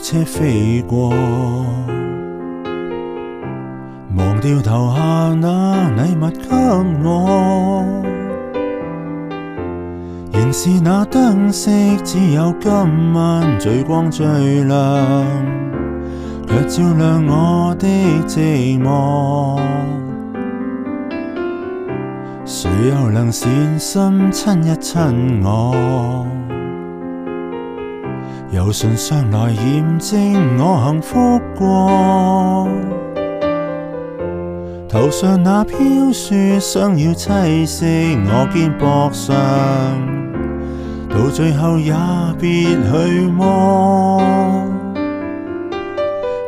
車飛過，忘掉投下那禮物給我，仍是那燈飾，只有今晚最光最亮，卻照亮我的寂寞。誰又能善心親一親我？由唇上來驗證我幸福過，頭上那飄雪想要棲息我肩膊上，到最後也別去摸。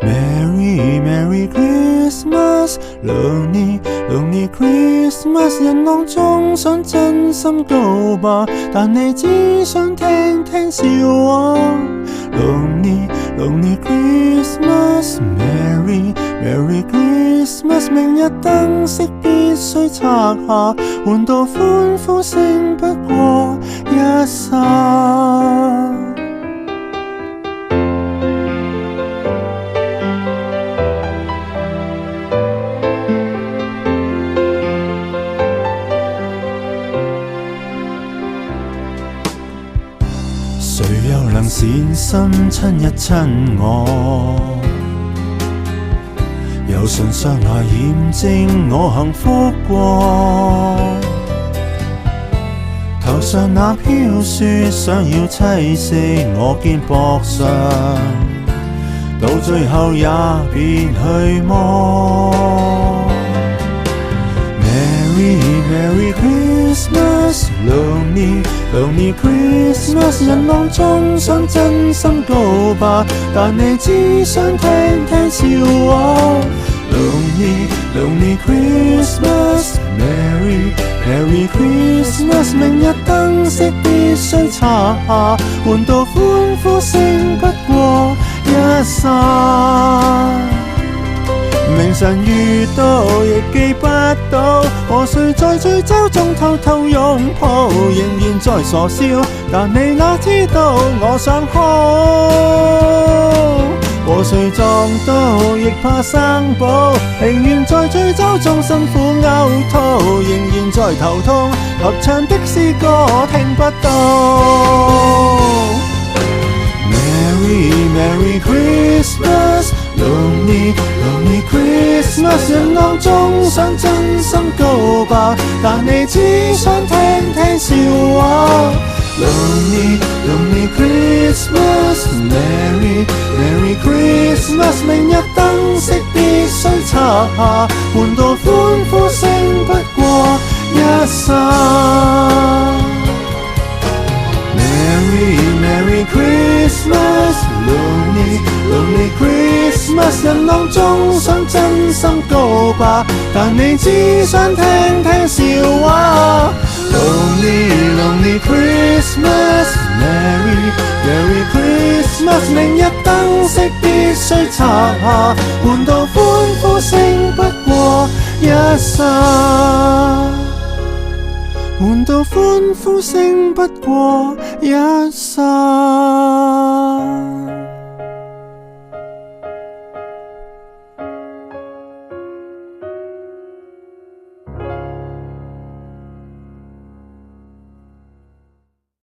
Merry Merry Christmas， Lonely Lonely Christmas， 人浪中想真心告白，但你只想聽聽笑話。Lonely Lonely Christmas， Merry Merry Christmas， 明日燈飾必須拆下，換到歡呼聲不過一剎。誰又能善心親一親我？由唇上來驗證我幸福過，頭上那飄雪想要棲息我肩膊上，到最後也別去摸。Merry Merry Christmas， Lonely Lonely Christmas， 人浪中想真心告白，但你只想聽聽笑話。Lonely Lonely Christmas， Merry Merry Christmas， 明日燈飾必須拆下，換到歡呼聲不過一剎。明晨遇到亦記不到，和誰在醉酒中偷偷擁抱，仍然在傻笑，但你哪知道我想哭。和誰撞到亦怕生保，寧願在醉酒中辛苦嘔吐，仍然在頭痛，合唱的詩歌聽不到。Merry Merry Christmas， Lonely Lonely Christmas， 人浪中想真心告白，但你只想聽聽笑話。Lonely Lonely Christmas， Merry Merry Christmas， 明日燈飾必須拆下，換到歡呼聲不過一剎。Merry Merry Christmas， Lonely Lonely Christmas， 人浪中想真心告白，但你只想聽聽笑話。Lonely Lonely Christmas， Merry Merry Christmas， 明日燈飾必須拆下，換到歡呼聲不過一剎，換到歡呼聲不過一剎。